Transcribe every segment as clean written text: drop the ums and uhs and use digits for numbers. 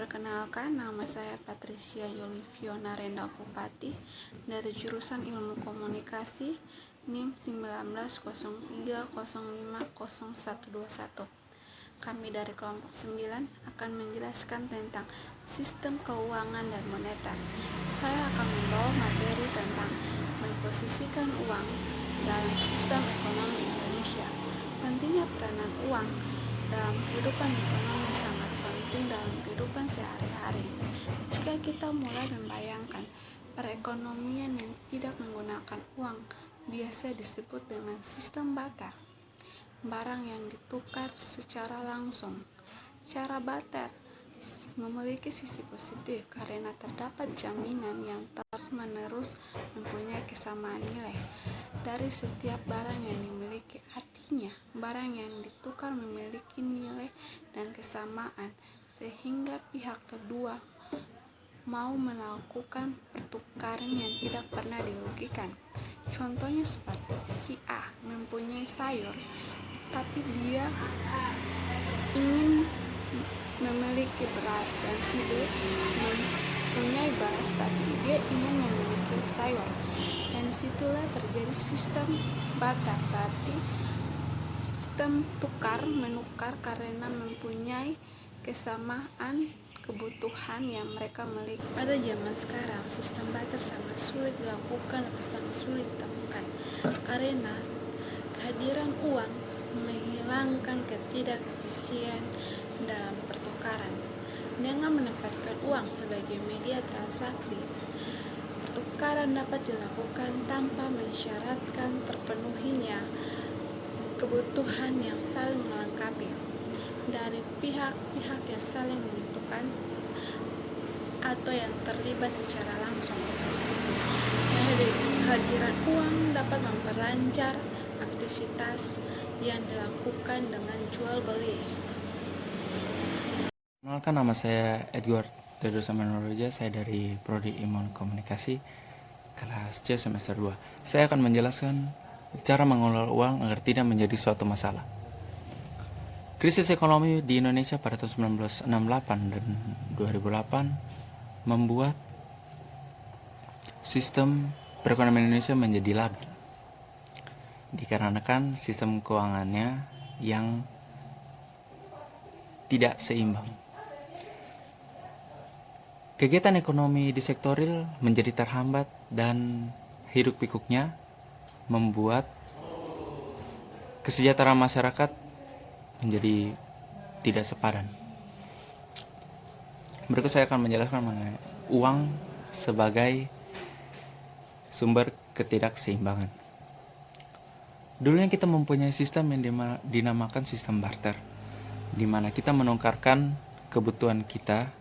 Perkenalkan, nama saya Patricia Yoliviona Renda Bupati dari jurusan Ilmu Komunikasi NIM 1903050121. Kami dari kelompok 9 akan menjelaskan tentang sistem keuangan dan moneter. Saya akan membawa materi tentang memposisikan uang dalam sistem ekonomi Indonesia. Pentingnya peranan uang dalam kehidupan ekonomi sangat penting dalam kehidupan sehari-hari. Jika kita mulai membayangkan perekonomian yang tidak menggunakan uang, biasa disebut dengan sistem barter, barang yang ditukar secara langsung. Cara barter memiliki sisi positif karena terdapat jaminan yang terus-menerus mempunyai kesamaan nilai dari setiap barang yang dimiliki. Artinya, barang yang ditukar memiliki nilai dan kesamaan sehingga pihak kedua mau melakukan pertukaran yang tidak pernah dirugikan. Contohnya seperti si A mempunyai sayur, tapi dia ingin memiliki beras, dan si B mempunyai beras tapi dia ingin memiliki sayur, dan disitulah terjadi sistem barter, berarti sistem tukar menukar karena mempunyai kesamaan kebutuhan yang mereka miliki. Pada zaman sekarang sistem barter sangat sulit dilakukan atau sangat sulit ditemukan karena kehadiran uang menghilangkan ketidakefisien dalam pertukaran. Dengan menempatkan uang sebagai media transaksi, pertukaran dapat dilakukan tanpa mensyaratkan terpenuhinya kebutuhan yang saling melengkapi dari pihak-pihak yang saling membutuhkan atau yang terlibat secara langsung. Kehadiran uang dapat memperlancar aktivitas yang dilakukan dengan jual beli. Perkenalkan, nama saya Edward Teodor Samanoreja. Saya dari Prodi Ilmu Komunikasi kelas C semester 2. Saya akan menjelaskan cara mengelola uang agar tidak menjadi suatu masalah. Krisis ekonomi di Indonesia pada tahun 1968 dan 2008 membuat sistem perekonomian Indonesia menjadi labil dikarenakan sistem keuangannya yang tidak seimbang. Kegiatan ekonomi di sektor real menjadi terhambat dan hiruk pikuknya membuat kesejahteraan masyarakat menjadi tidak sepadan. Berikut saya akan menjelaskan mengenai uang sebagai sumber ketidakseimbangan. Dulunya kita mempunyai sistem yang dinamakan sistem barter, di mana kita menukarkan kebutuhan kita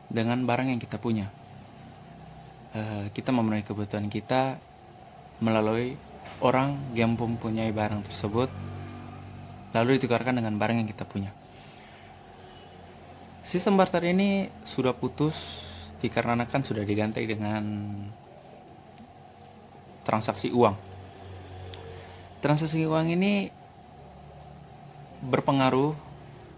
dengan barang yang kita punya. Kita memenuhi kebutuhan kita melalui orang yang mempunyai barang tersebut, lalu ditukarkan dengan barang yang kita punya. Sistem barter ini sudah putus dikarenakan sudah diganti dengan transaksi uang. Transaksi uang ini berpengaruh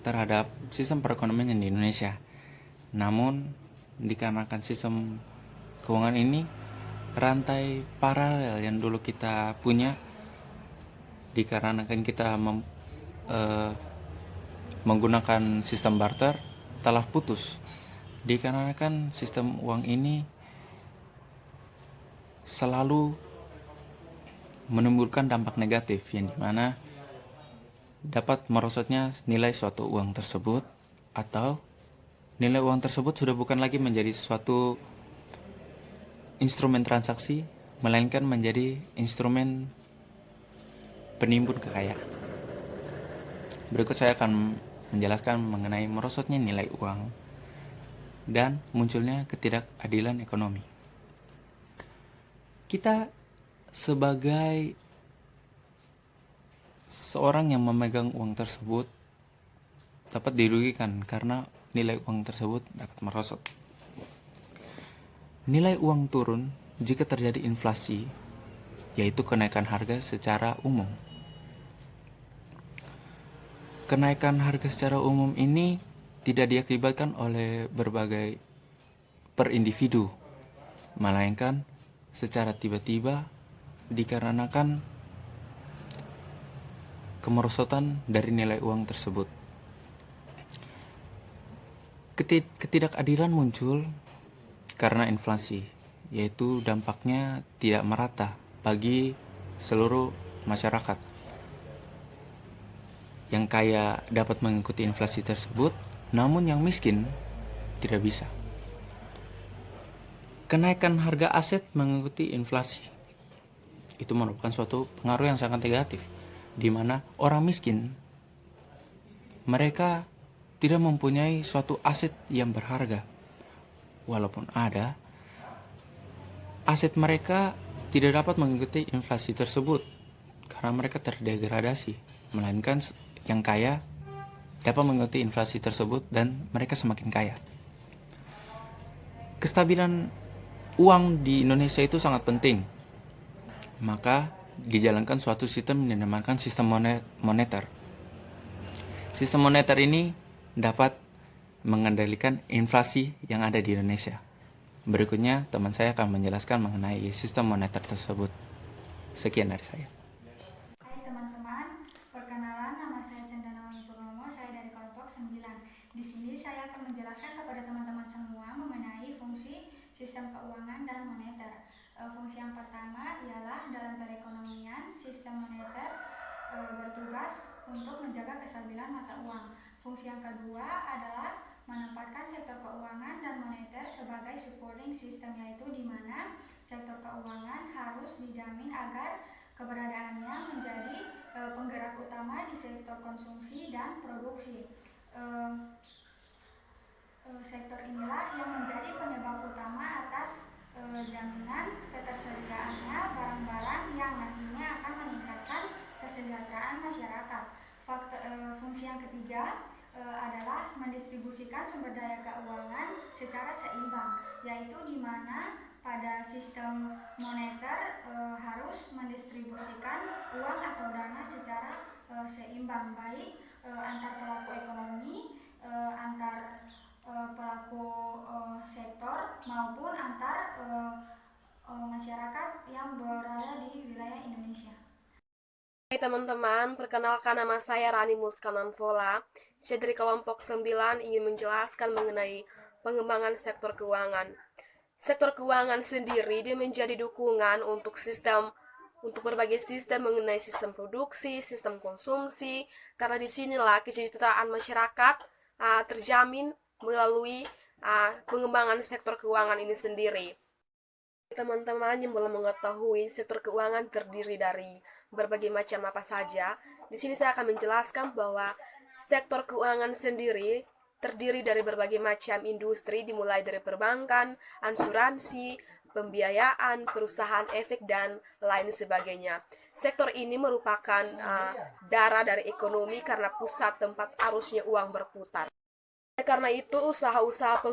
terhadap sistem perekonomian di Indonesia. Namun, dikarenakan sistem keuangan ini, rantai paralel yang dulu kita punya, dikarenakan kita menggunakan sistem barter, telah putus. Dikarenakan sistem uang ini selalu menimbulkan dampak negatif, yang dimana dapat merosotnya nilai suatu uang tersebut, atau nilai uang tersebut sudah bukan lagi menjadi suatu instrumen transaksi, melainkan menjadi instrumen penimbun kekayaan. Berikut saya akan menjelaskan mengenai merosotnya nilai uang dan munculnya ketidakadilan ekonomi. Kita sebagai seorang yang memegang uang tersebut dapat dirugikan karena nilai uang tersebut dapat merosot. Nilai uang turun jika terjadi inflasi, yaitu kenaikan harga secara umum. Kenaikan harga secara umum ini tidak diakibatkan oleh berbagai per individu, melainkan secara tiba-tiba dikarenakan kemerosotan dari nilai uang tersebut. Ketidakadilan muncul karena inflasi, yaitu dampaknya tidak merata bagi seluruh masyarakat. Yang kaya dapat mengikuti inflasi tersebut, namun yang miskin tidak bisa. Kenaikan harga aset mengikuti inflasi itu merupakan suatu pengaruh yang sangat negatif, di mana orang miskin mereka tidak mempunyai suatu aset yang berharga. Walaupun ada, aset mereka tidak dapat mengikuti inflasi tersebut karena mereka terdegradasi, melainkan yang kaya dapat mengikuti inflasi tersebut dan mereka semakin kaya. Kestabilan uang di Indonesia itu sangat penting. Maka dijalankan suatu sistem yang dinamakan sistem moneter. Sistem moneter ini dapat mengendalikan inflasi yang ada di Indonesia. Berikutnya teman saya akan menjelaskan mengenai sistem moneter tersebut. Sekian dari saya. Hai teman-teman, perkenalan, nama saya Cendanawangi Purnomo, saya dari kelompok 9. Di sini saya akan menjelaskan kepada teman-teman semua mengenai fungsi sistem keuangan dan moneter. Fungsi yang pertama ialah dalam perekonomian, sistem moneter bertugas untuk menjaga kestabilan mata uang. Fungsi yang kedua adalah menempatkan sektor keuangan dan moneter sebagai supporting system, yaitu di mana sektor keuangan harus dijamin agar keberadaannya menjadi penggerak utama di sektor konsumsi dan produksi. Sektor inilah yang menjadi penyebab utama atas jaminan ketersediaannya barang-barang yang nantinya akan meningkatkan kesejahteraan masyarakat. Fungsi yang ketiga adalah mendistribusikan sumber daya keuangan secara seimbang, yaitu di mana pada sistem moneter harus mendistribusikan uang atau dana secara seimbang, baik antar pelaku ekonomi, antar pelaku sektor maupun antar masyarakat yang berada di wilayah Indonesia. Hai teman-teman, perkenalkan nama saya Rani Muskananvola. Saya dari kelompok 9 ingin menjelaskan mengenai pengembangan sektor keuangan. Sektor keuangan sendiri dia menjadi dukungan untuk berbagai sistem mengenai sistem produksi, sistem konsumsi, karena disinilah kesejahteraan masyarakat terjamin melalui pengembangan sektor keuangan ini sendiri. Teman-teman yang belum mengetahui sektor keuangan terdiri dari berbagai macam apa saja, di sini saya akan menjelaskan bahwa sektor keuangan sendiri terdiri dari berbagai macam industri, dimulai dari perbankan, asuransi, pembiayaan, perusahaan efek, dan lain sebagainya. Sektor ini merupakan darah dari ekonomi karena pusat tempat arusnya uang berputar. Karena itu, usaha-usaha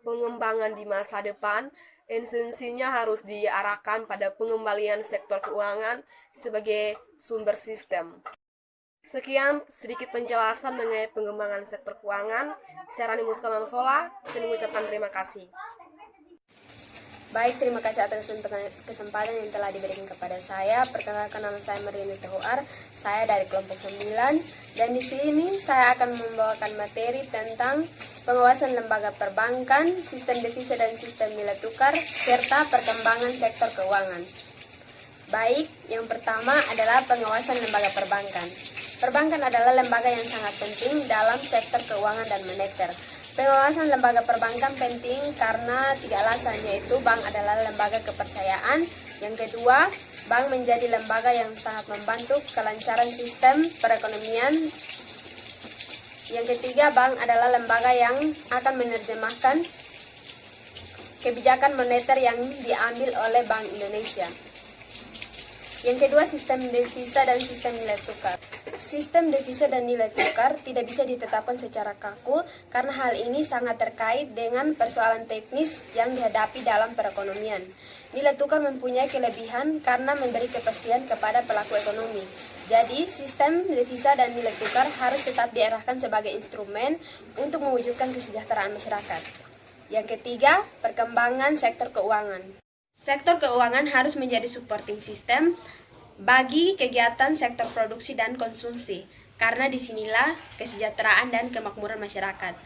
pengembangan di masa depan esensinya harus diarahkan pada pengembalian sektor keuangan sebagai sumber sistem. Sekian sedikit penjelasan mengenai pengembangan sektor keuangan. Saya Rani Muskananvola, saya mengucapkan terima kasih. Baik, terima kasih atas kesempatan yang telah diberikan kepada saya. Perkenalkan, nama saya Marini Tehuar. Saya dari kelompok 9 dan di sini saya akan membawakan materi tentang pengawasan lembaga perbankan, sistem devisa dan sistem nilai tukar, serta perkembangan sektor keuangan. Baik, yang pertama adalah pengawasan lembaga perbankan. Perbankan adalah lembaga yang sangat penting dalam sektor keuangan dan moneter. Pengawasan lembaga perbankan penting karena 3 alasan, yaitu bank adalah lembaga kepercayaan. Yang kedua, bank menjadi lembaga yang sangat membantu kelancaran sistem perekonomian. Yang ketiga, bank adalah lembaga yang akan menerjemahkan kebijakan moneter yang diambil oleh Bank Indonesia. Yang kedua, sistem devisa dan sistem nilai tukar. sistem devisa dan nilai tukar tidak bisa ditetapkan secara kaku karena hal ini sangat terkait dengan persoalan teknis yang dihadapi dalam perekonomian. Nilai tukar mempunyai kelebihan karena memberi kepastian kepada pelaku ekonomi. Jadi, sistem devisa dan nilai tukar harus tetap diarahkan sebagai instrumen untuk mewujudkan kesejahteraan masyarakat. Yang ketiga, perkembangan sektor keuangan. Sektor keuangan harus menjadi supporting system bagi kegiatan sektor produksi dan konsumsi, karena disinilah kesejahteraan dan kemakmuran masyarakat.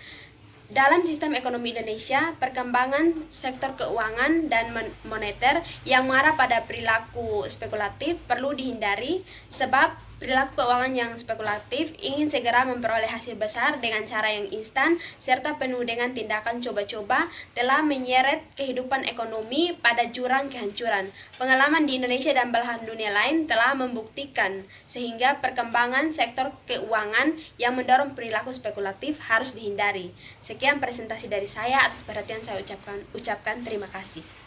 Dalam sistem ekonomi Indonesia, perkembangan sektor keuangan dan moneter yang mengarah pada perilaku spekulatif perlu dihindari, sebab perilaku keuangan yang spekulatif ingin segera memperoleh hasil besar dengan cara yang instan serta penuh dengan tindakan coba-coba telah menyeret kehidupan ekonomi pada jurang kehancuran. Pengalaman di Indonesia dan belahan dunia lain telah membuktikan sehingga perkembangan sektor keuangan yang mendorong perilaku spekulatif harus dihindari. Sekian presentasi dari saya, atas perhatian saya ucapkan terima kasih.